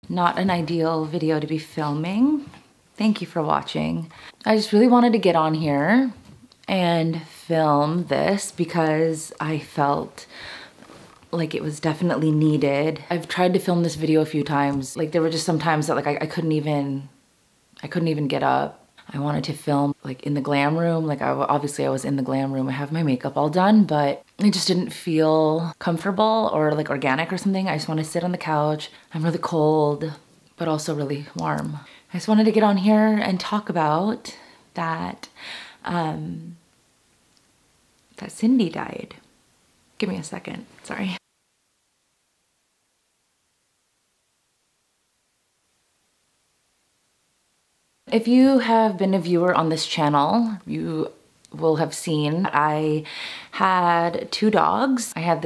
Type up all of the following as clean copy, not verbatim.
Not an ideal video to be filming. Thank you for watching. I just really wanted to get on here and film this because I felt like it was definitely needed. I've tried to film this video a few times. Like there were just some times that like I couldn't even get up. I wanted to film like in the glam room. Like obviously I was in the glam room. I have my makeup all done, but it just didn't feel comfortable or like organic or something. I just want to sit on the couch. I'm really cold, but also really warm. I just wanted to get on here and talk about that, that Cyndi died. Give me a second, sorry. If you have been a viewer on this channel, you will have seen I had two dogs. I had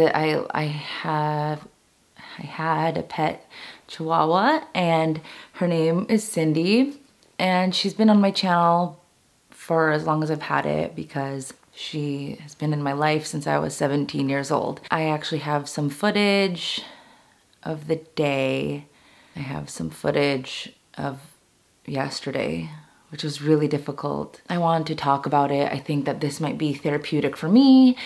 a pet Chihuahua and her name is Cyndi, and she's been on my channel for as long as I've had it because she has been in my life since I was 17 years old. I actually have some footage of the day. I have some footage of yesterday, which was really difficult. I wanted to talk about it. I think that this might be therapeutic for me.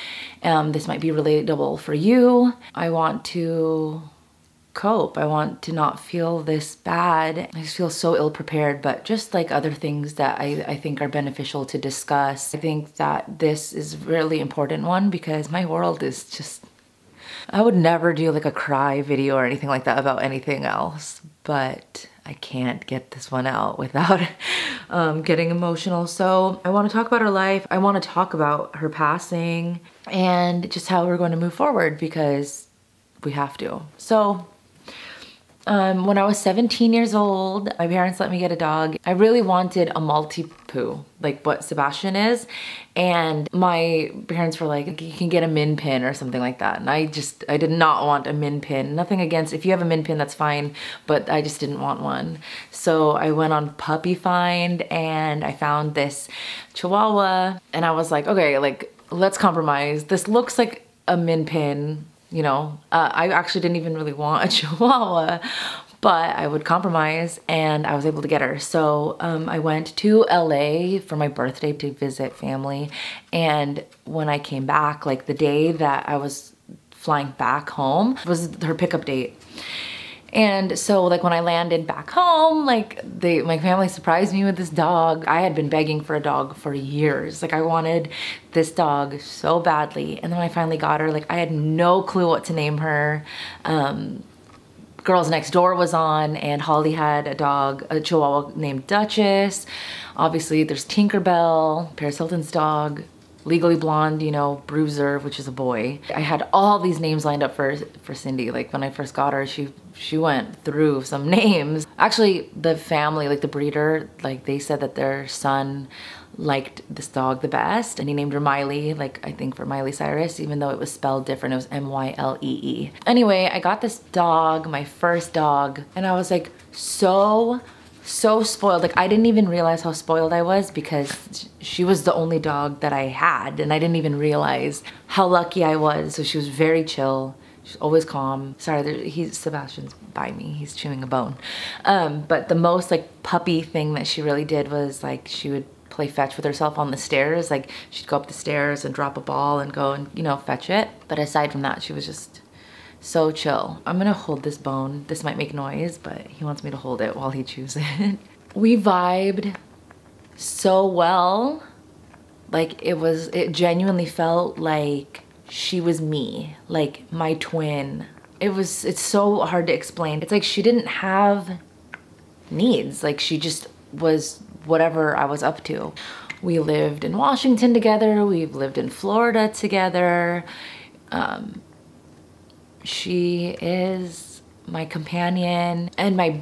This might be relatable for you. I want to cope. I want to not feel this bad. I just feel so ill-prepared, but just like other things that I think are beneficial to discuss. I think that this is a really important one because my world is just, I would never do like a cry video or anything like that about anything else, but I can't get this one out without getting emotional. So I want to talk about her life. I want to talk about her passing and just how we're going to move forward because we have to. So when I was 17 years old, my parents let me get a dog. I really wanted a Maltipoo, like what Sebastian is. And my parents were like, you can get a min pin or something like that. And I did not want a min pin. Nothing against, if you have a min pin, that's fine, but I just didn't want one. So I went on Puppy Find and I found this Chihuahua and I was like, okay, like let's compromise. This looks like a min pin. You know, I actually didn't even really want a Chihuahua, but I would compromise and I was able to get her. So I went to LA for my birthday to visit family. And when I came back, like the day that I was flying back home was her pickup date. And so like when I landed back home, like my family surprised me with this dog. I had been begging for a dog for years. Like I wanted this dog so badly. And then when I finally got her, like I had no clue what to name her. Girls Next Door was on and Holly had a dog, a Chihuahua named Duchess. Obviously there's Tinkerbell, Paris Hilton's dog. Legally Blonde, you know, Bruiser, which is a boy. I had all these names lined up for Cyndi. Like when I first got her, she went through some names. Actually, the family, like the breeder, like they said that their son liked this dog the best and he named her Miley, like I think for Miley Cyrus, even though it was spelled different. It was M-Y-L-E-E. Anyway, I got this dog, my first dog, and I was like so spoiled. Like I didn't even realize how spoiled I was because she was the only dog that I had and I didn't even realize how lucky I was. So she was very chill. She's always calm. Sorry, Sebastian's by me. He's chewing a bone. But the most like puppy thing that she really did was like she would play fetch with herself on the stairs. Like she'd go up the stairs and drop a ball and go and, you know, fetch it. But aside from that, she was just so chill. I'm gonna hold this bone. This might make noise, but he wants me to hold it while he chews it. We vibed so well. Like it genuinely felt like she was me, like my twin. It's so hard to explain. It's like she didn't have needs. Like she just was whatever I was up to. We lived in Washington together. We've lived in Florida together. She is my companion and my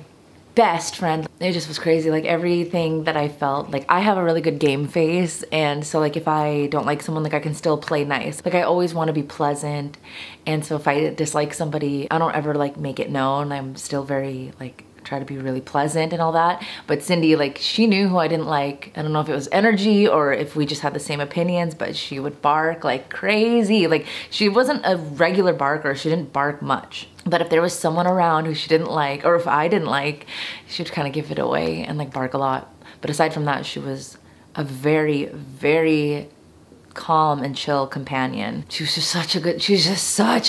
best friend. It just was crazy. Like everything that I felt, like I have a really good game face. And so like if I don't like someone, like I can still play nice. Like I always want to be pleasant. And so if I dislike somebody, I don't ever like make it known. I'm still very like try to be really pleasant and all that. But Cyndi, like, she knew who I didn't like. I don't know if it was energy or if we just had the same opinions, but she would bark like crazy. Like, she wasn't a regular barker. She didn't bark much. But if there was someone around who she didn't like, or if I didn't like, she would kind of give it away and like bark a lot. But aside from that, she was a very, very calm and chill companion. She's just such a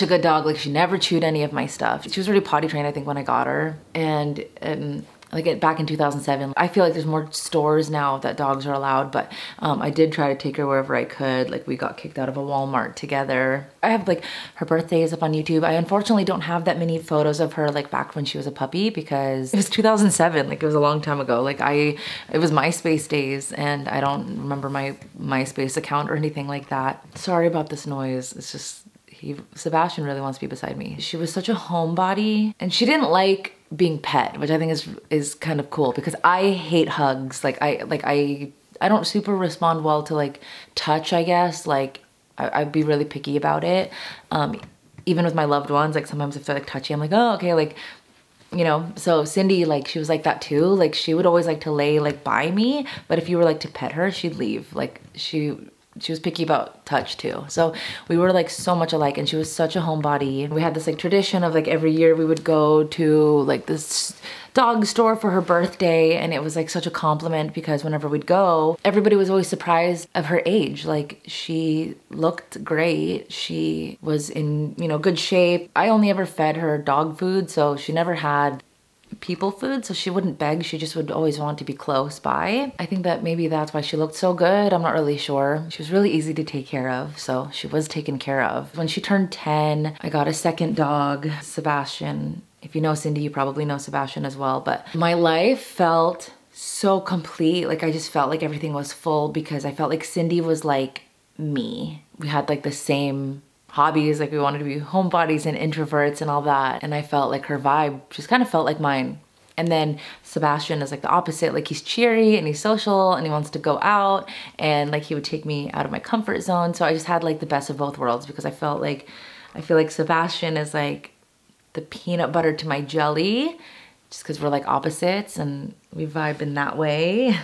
good dog. Like, she never chewed any of my stuff. She was already potty trained, I think, when I got her. And like back in 2007, I feel like there's more stores now that dogs are allowed, but I did try to take her wherever I could. Like, we got kicked out of a Walmart together. I have like her birthday is up on YouTube. I unfortunately don't have that many photos of her like back when she was a puppy because it was 2007. Like, it was a long time ago. Like, it was MySpace days and I don't remember my MySpace account or anything like that. Sorry about this noise. It's just, Sebastian really wants to be beside me. She was such a homebody and she didn't like being pet, which I think is kind of cool because I hate hugs. Like, I don't super respond well to like touch, I guess. Like, I'd be really picky about it. Even with my loved ones, like sometimes if they're like touchy, I'm like, oh, okay, like, you know. So Cyndi, like, she was like that too. Like, she would always like to lay like by me, but if you were like to pet her, she'd leave. Like, she was picky about touch too. So we were like so much alike and she was such a homebody. We had this like tradition of like every year we would go to like this dog store for her birthday, and it was like such a compliment because whenever we'd go, everybody was always surprised of her age. Like, she looked great. She was in, you know, good shape. I only ever fed her dog food, so she never had people food, so she wouldn't beg. She just would always want to be close by. I think that maybe that's why she looked so good. I'm not really sure. She was really easy to take care of, so she was taken care of. When she turned 10, I got a second dog, Sebastian. If you know Cyndi, you probably know Sebastian as well, but my life felt so complete. Like, I just felt like everything was full because I felt like Cyndi was like me. We had like the same hobbies, like we wanted to be homebodies and introverts and all that. And I felt like her vibe just kind of felt like mine. And then Sebastian is like the opposite. Like, he's cheery and he's social and he wants to go out and like he would take me out of my comfort zone. So I just had like the best of both worlds because I feel like Sebastian is like the peanut butter to my jelly, just because we're like opposites and we vibe in that way.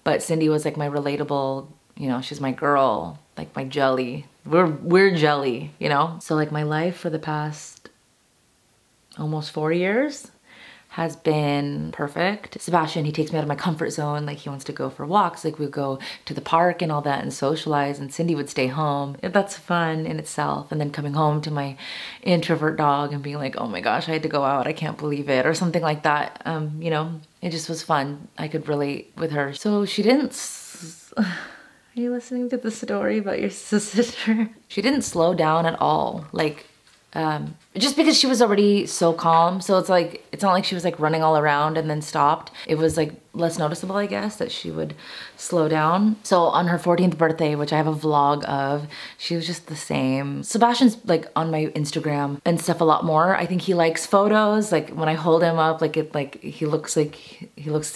But Cyndi was like my relatable, you know, she's my girl, like my jelly. We're jelly, you know? So like my life for the past almost 4 years has been perfect. Sebastian, he takes me out of my comfort zone. Like, he wants to go for walks. Like, we go to the park and all that and socialize, and Cyndi would stay home. That's fun in itself. And then coming home to my introvert dog and being like, oh my gosh, I had to go out. I can't believe it, or something like that. You know, it just was fun. I could relate with her. So she didn't, are you listening to the story about your sister? She didn't slow down at all. Like, just because she was already so calm. So it's like, it's not like she was like running all around and then stopped. It was like less noticeable, I guess, that she would slow down. So on her 14th birthday, which I have a vlog of, she was just the same. Sebastian's like on my Instagram and stuff a lot more. I think he likes photos. Like, when I hold him up, like he looks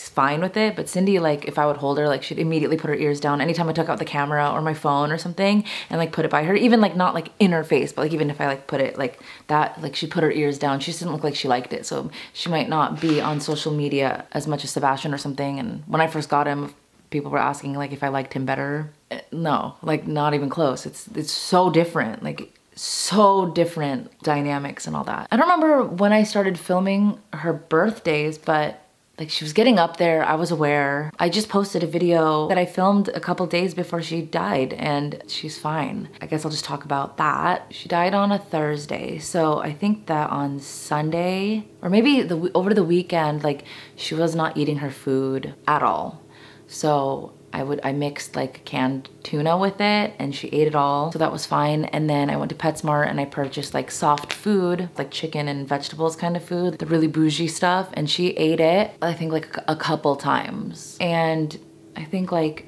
fine with it. But Cyndi, like, if I would hold her, like, she'd immediately put her ears down anytime I took out the camera or my phone or something and like put it by her. Even like not like in her face, but like even if I like put it like that, like she put her ears down. She just didn't look like she liked it. So she might not be on social media as much as Sebastian or something. And when I first got him, people were asking like if I liked him better. No, like not even close. It's so different, like so different dynamics and all that. I don't remember when I started filming her birthdays, but like she was getting up there. I was aware. I just posted a video that I filmed a couple days before she died and she's fine. I guess I'll just talk about that. She died on a Thursday. So I think that on Sunday, or maybe over the weekend, like she was not eating her food at all. So I mixed like canned tuna with it and she ate it all. So that was fine. And then I went to PetSmart and I purchased like soft food, like chicken and vegetables kind of food, the really bougie stuff. And she ate it, I think like a couple times. And I think like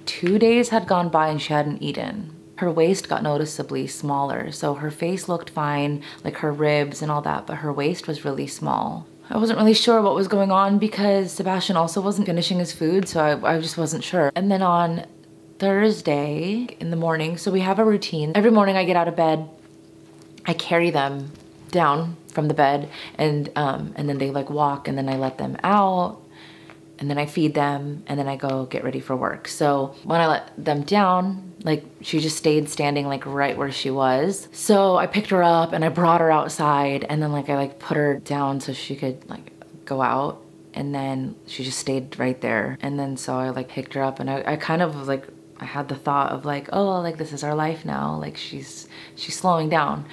2 days had gone by and she hadn't eaten. Her waist got noticeably smaller. So her face looked fine, like her ribs and all that, but her waist was really small. I wasn't really sure what was going on because Sebastian also wasn't finishing his food, so I just wasn't sure. And then on Thursday in the morning, so we have a routine. Every morning I get out of bed, I carry them down from the bed, and then they like walk, and then I let them out, and then I feed them, and then I go get ready for work. So when I let them down, like she just stayed standing like right where she was. So I picked her up and I brought her outside, and then like I like put her down so she could like go out, and then she just stayed right there. And then so I like picked her up, and I kind of like, I had the thought of like, oh, like this is our life now. Like she's slowing down.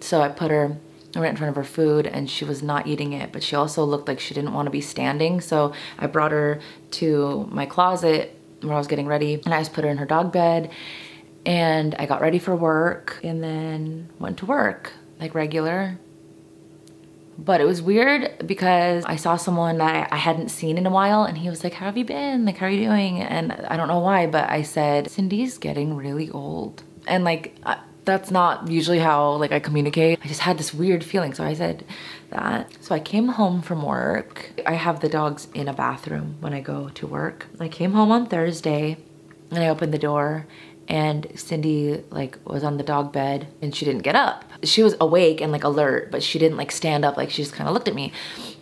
So I put her right in front of her food, and she was not eating it, but she also looked like she didn't want to be standing. So I brought her to my closet where I was getting ready, and I just put her in her dog bed, and I got ready for work, and then went to work like regular. But it was weird because I saw someone that I hadn't seen in a while, and he was like, how have you been? Like, how are you doing? And I don't know why, but I said, Cindy's getting really old. And like, that's not usually how like I communicate. I just had this weird feeling, so I said that. So I came home from work. I have the dogs in a bathroom when I go to work. I came home on Thursday, and I opened the door, and Cyndi like was on the dog bed, and she didn't get up. She was awake and like alert, but she didn't like stand up. Like she just kind of looked at me.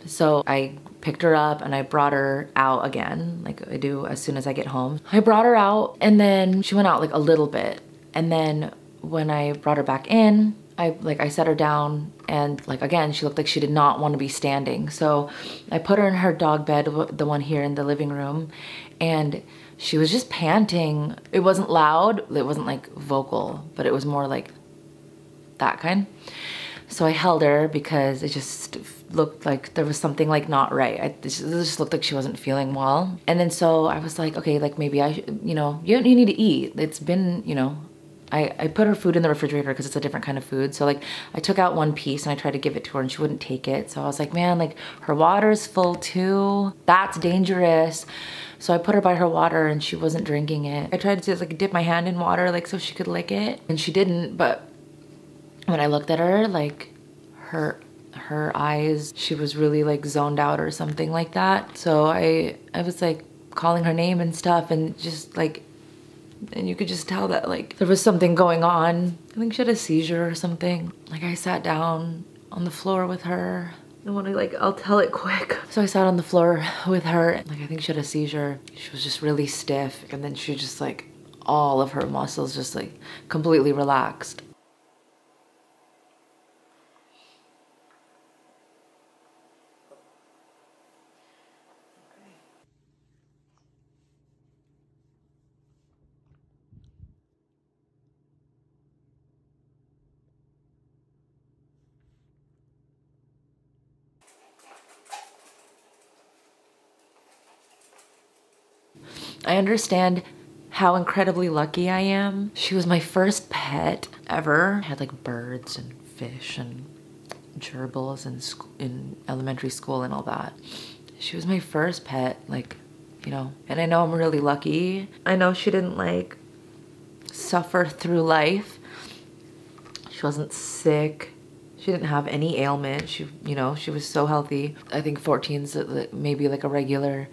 So I picked her up and I brought her out again, like I do as soon as I get home. I brought her out, and then she went out like a little bit, and then when I brought her back in, I set her down, and like again, she looked like she did not want to be standing. So I put her in her dog bed, the one here in the living room, and she was just panting. It wasn't loud, it wasn't like vocal, but it was more like that kind. So I held her because it just looked like there was something like not right. It just looked like she wasn't feeling well. And then so I was like, okay, like maybe I should, you know, you need to eat. It's been, you know, I put her food in the refrigerator because it's a different kind of food. So like I took out one piece and I tried to give it to her, and she wouldn't take it. So I was like, man, like her water's full too. That's dangerous. So I put her by her water, and she wasn't drinking it. I tried to like dip my hand in water like so she could lick it, and she didn't. But when I looked at her, like her eyes, she was really like zoned out or something like that. So I was like calling her name and stuff, and just like, and you could just tell that like there was something going on. I think she had a seizure or something. Like I sat down on the floor with her. I want to like, I'll tell it quick. So I sat on the floor with her. Like I think she had a seizure. She was just really stiff, and then she just like, all of her muscles just like completely relaxed. I understand how incredibly lucky I am. She was my first pet ever. I had like birds and fish and gerbils in elementary school and all that. She was my first pet, like, you know, and I know I'm really lucky. I know she didn't like suffer through life. She wasn't sick. She didn't have any ailment. She, you know, she was so healthy. I think 14's maybe like a regular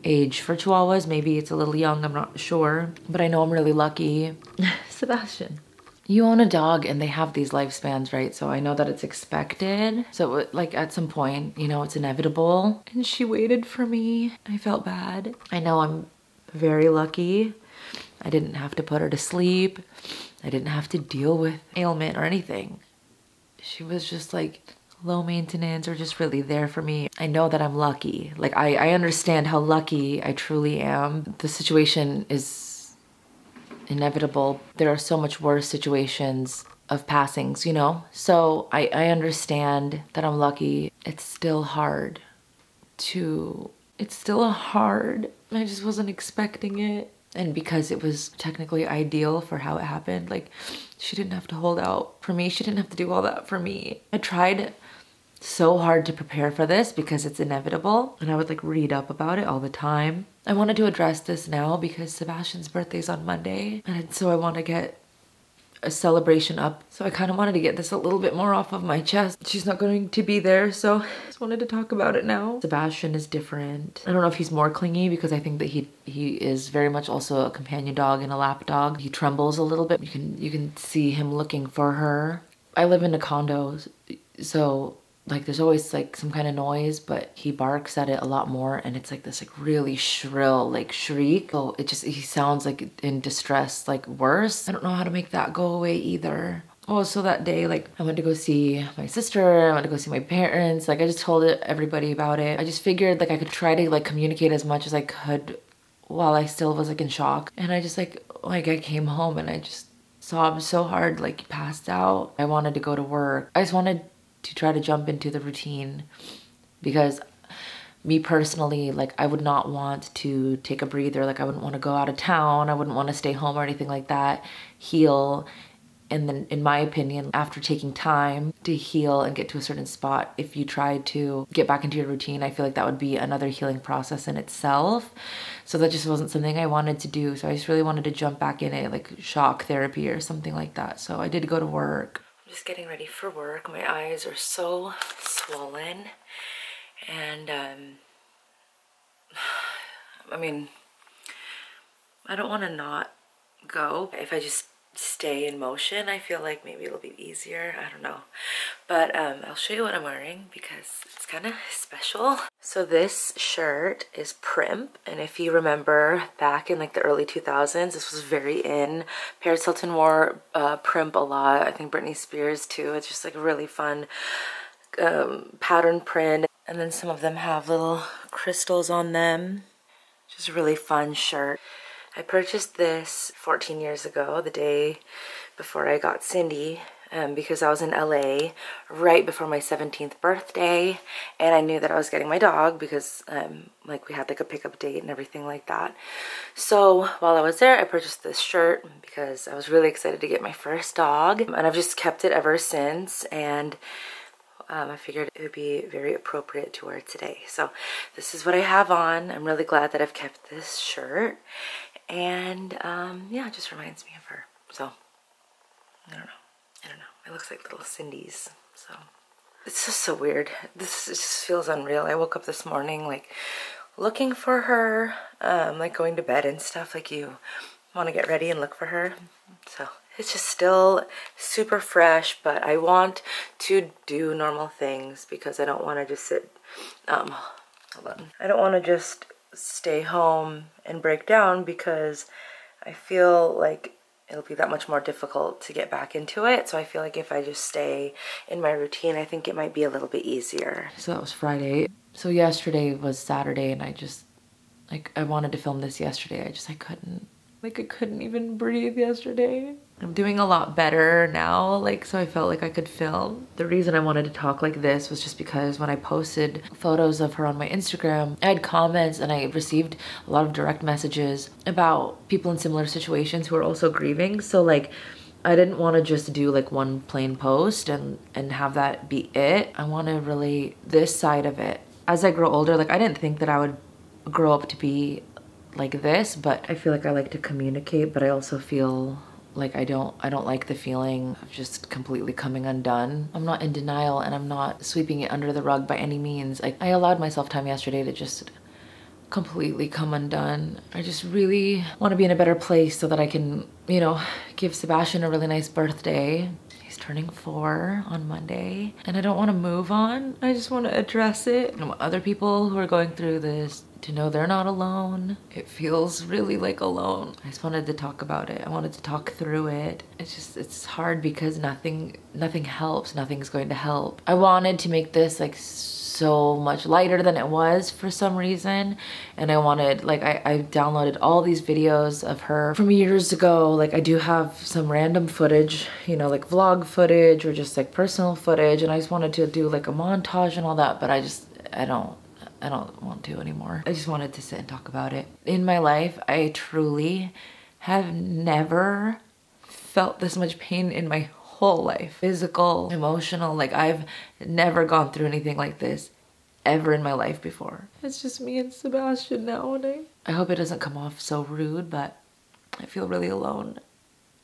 age for Chihuahuas. Maybe it's a little young, I'm not sure. But I know I'm really lucky. Sebastian. You own a dog and they have these lifespans, right? So I know that it's expected. So like at some point, you know, it's inevitable. And she waited for me. I felt bad. I know I'm very lucky. I didn't have to put her to sleep. I didn't have to deal with ailment or anything. She was just like low maintenance or just really there for me. I know that I'm lucky. Like I understand how lucky I truly am. The situation is inevitable. There are so much worse situations of passings, you know? So I understand that I'm lucky. It's still hard. I just wasn't expecting it. And because it was technically ideal for how it happened, like she didn't have to hold out for me. She didn't have to do all that for me. I tried so hard to prepare for this because it's inevitable, and I would like read up about it all the time. I wanted to address this now because Sebastian's birthday's on Monday, and so I want to get a celebration up. So I kind of wanted to get this a little bit more off of my chest. She's not going to be there, so I just wanted to talk about it now. Sebastian is different. I don't know if he's more clingy because I think that he is very much also a companion dog and a lap dog. He trembles a little bit. You can see him looking for her. I live in a condo, so like there's always like some kind of noise, but he barks at it a lot more, and it's like this like really shrill like shriek. So he sounds like in distress, like worse. I don't know how to make that go away either. Oh, so that day, like I went to go see my sister, I went to go see my parents. Like I just told everybody about it. I just figured like I could try to like communicate as much as I could while I still was like in shock. And I just like I came home and I just sobbed so hard, like passed out. I wanted to go to work. I just wanted to try to jump into the routine because me personally, like I would not want to take a breather. Like I wouldn't want to go out of town. I wouldn't want to stay home or anything like that. Heal. And then in my opinion, after taking time to heal and get to a certain spot, if you tried to get back into your routine, I feel like that would be another healing process in itself. So that just wasn't something I wanted to do. So I just really wanted to jump back in it, like shock therapy or something like that. So I did go to work. I'm just getting ready for work. My eyes are so swollen. And I mean, I don't want to not go. If I just stay in motion, I feel like maybe it'll be easier. I don't know, but I'll show you what I'm wearing because it's kind of special. So this shirt is Primp, and if you remember back in like the early 2000s, this was very in. Paris Hilton wore Primp a lot. I think Britney Spears too. It's just like a really fun pattern print, and then some of them have little crystals on them. Just a really fun shirt. I purchased this 14 years ago, the day before I got Cyndi, because I was in LA right before my 17th birthday, and I knew that I was getting my dog because like we had like a pickup date and everything like that. So while I was there, I purchased this shirt because I was really excited to get my first dog, and I've just kept it ever since. And I figured it would be very appropriate to wear today. So this is what I have on. I'm really glad that I've kept this shirt. And yeah, it just reminds me of her. So I don't know. It looks like little Cindy's. So it's just so weird. This just feels unreal. I woke up this morning like looking for her, like going to bed and stuff. Like you want to get ready and look for her. So it's just still super fresh, but I want to do normal things because I don't want to just sit, hold on. I don't want to just stay home and break down because I feel like it'll be that much more difficult to get back into it. So I feel like if I just stay in my routine, I think it might be a little bit easier. So that was Friday. So yesterday was Saturday, and I just, like, I wanted to film this yesterday. I couldn't. Like, I couldn't even breathe yesterday. I'm doing a lot better now, like, so I felt like I could film. The reason I wanted to talk like this was just because when I posted photos of her on my Instagram, I had comments and I received a lot of direct messages about people in similar situations who are also grieving. So like, I didn't want to just do like one plain post and have that be it. I want to relate this side of it. As I grow older, like, I didn't think that I would grow up to be like this, but I feel like I like to communicate, but I also feel like I don't like the feeling of just completely coming undone. I'm not in denial, and I'm not sweeping it under the rug by any means. I allowed myself time yesterday to just completely come undone. I just really want to be in a better place so that I can, you know, give Sebastian a really nice birthday. He's turning 4 on Monday, and I don't want to move on. I just want to address it. And other people who are going through this, to know they're not alone. It feels really like alone. I just wanted to talk about it. I wanted to talk through it. It's hard because nothing helps. Nothing's going to help. I wanted to make this like so much lighter than it was for some reason. And I wanted, like, I downloaded all these videos of her from years ago. Like, I do have some random footage, you know, like vlog footage or just like personal footage. And I just wanted to do like a montage and all that, but I don't want to anymore. I just wanted to sit and talk about it. In my life, I truly have never felt this much pain in my whole life. Physical, emotional, like I've never gone through anything like this ever in my life before. It's just me and Sebastian now, and I hope it doesn't come off so rude, but I feel really alone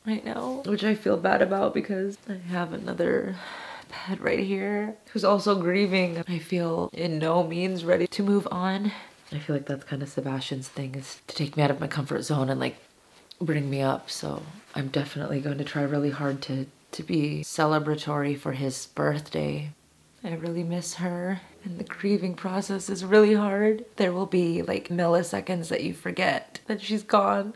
right now, which I feel bad about because I have another pet right here who's also grieving. I feel in no means ready to move on. I feel like that's kind of Sebastian's thing, is to take me out of my comfort zone and like bring me up. So I'm definitely going to try really hard to be celebratory for his birthday. I really miss her, and the grieving process is really hard. There will be like milliseconds that you forget that she's gone,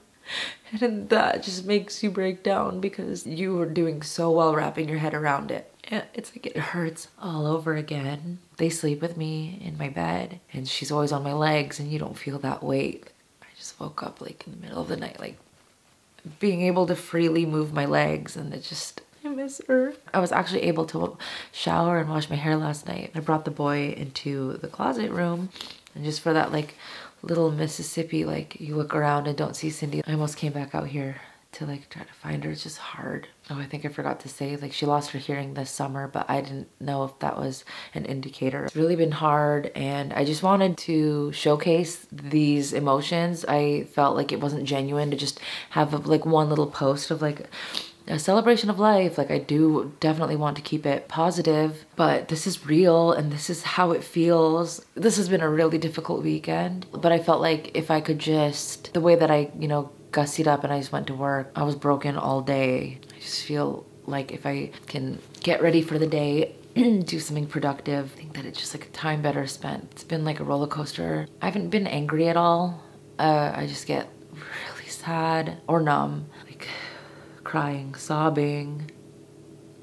and that just makes you break down because you were doing so well wrapping your head around it. And it's like it hurts all over again. They sleep with me in my bed, and she's always on my legs, and you don't feel that weight. I just woke up like in the middle of the night, like being able to freely move my legs, and it just, I miss her. I was actually able to shower and wash my hair last night. I brought the boy into the closet room, and just for that like little Mississippi, like you look around and don't see Cyndi. I almost came back out here to like try to find her. It's just hard. Oh, I think I forgot to say, like she lost her hearing this summer, but I didn't know if that was an indicator. It's really been hard, and I just wanted to showcase these emotions. I felt like it wasn't genuine to just have like one little post of like a celebration of life. Like I do definitely want to keep it positive, but this is real and this is how it feels. This has been a really difficult weekend, but I felt like if I could just, the way that I, you know, gussied up and I just went to work, I was broken all day. I just feel like if I can get ready for the day, do something productive, I think that it's just like a time better spent. It's been like a roller coaster. I haven't been angry at all. I just get really sad or numb, like crying, sobbing,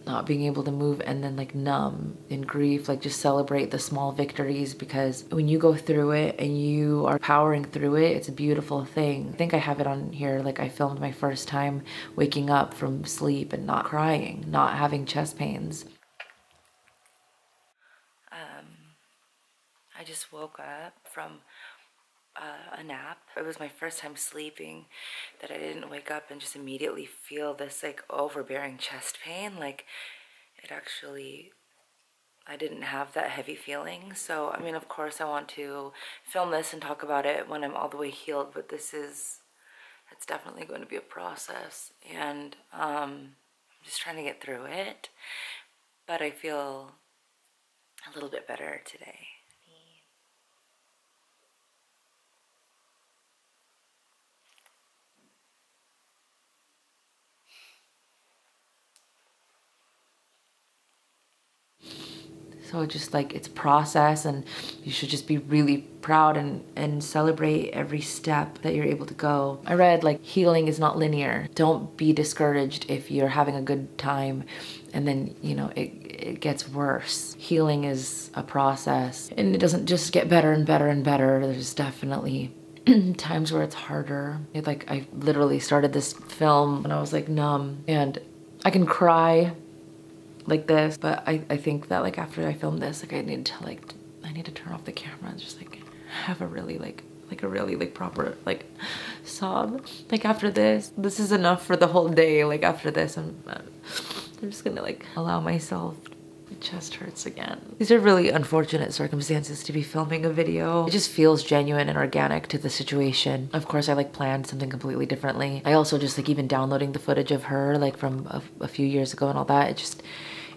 not being able to move, and then like numb in grief, like just celebrate the small victories, because when you go through it and you are powering through it, it's a beautiful thing. I think I have it on here, like I filmed my first time waking up from sleep and not crying, not having chest pains. I just woke up from a nap. It was my first time sleeping that I didn't wake up and just immediately feel this like overbearing chest pain. Like it actually, I didn't have that heavy feeling. So I mean, of course I want to film this and talk about it when I'm all the way healed, but it's definitely going to be a process, and I'm just trying to get through it, but I feel a little bit better today. So just like it's a process, and you should just be really proud and celebrate every step that you're able to go. I read like healing is not linear. Don't be discouraged if you're having a good time and then, you know, it gets worse. Healing is a process, and it doesn't just get better and better and better. There's definitely times where it's harder. Like I literally started this film when I was like numb, and I can cry like this, but I think that like after I film this, like I need to turn off the camera and just like have a really like a really like proper like sob. Like after this is enough for the whole day. Like after this I'm just gonna like allow myself. My chest hurts again. These are really unfortunate circumstances to be filming a video. It just feels genuine and organic to the situation. Of course I like planned something completely differently. I also just like even downloading the footage of her like from a few years ago and all that,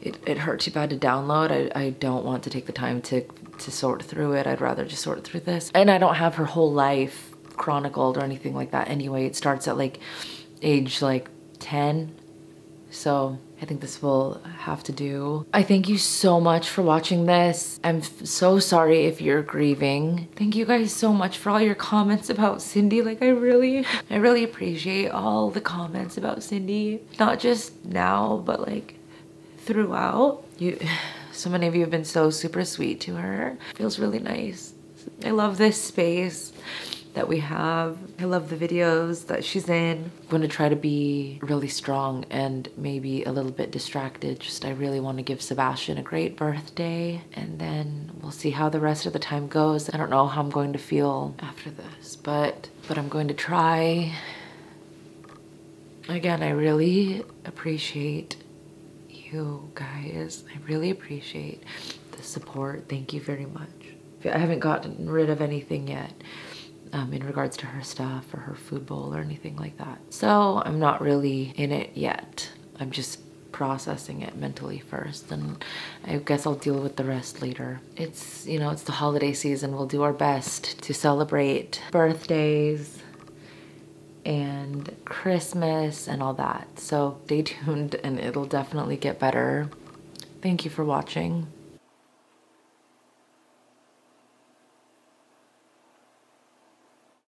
it hurt too bad to download. I don't want to take the time to sort through it. I'd rather just sort through this. And I don't have her whole life chronicled or anything like that anyway. It starts at like age like 10. So I think this will have to do. I thank you so much for watching this. I'm so sorry if you're grieving. Thank you guys so much for all your comments about Cyndi. Like I really appreciate all the comments about Cyndi. Not just now, but like throughout. So many of you have been so super sweet to her. It feels really nice. I love this space that we have. I love the videos that she's in. I'm going to try to be really strong and maybe a little bit distracted. Just I really want to give Sebastian a great birthday, and then we'll see how the rest of the time goes. I don't know how I'm going to feel after this, but I'm going to try. Again, I really appreciate you guys. I really appreciate the support. Thank you very much. I haven't gotten rid of anything yet in regards to her stuff or her food bowl or anything like that. So I'm not really in it yet. I'm just processing it mentally first, and I guess I'll deal with the rest later. It's, you know, it's the holiday season. We'll do our best to celebrate birthdays and Christmas and all that. So stay tuned and it'll definitely get better. Thank you for watching.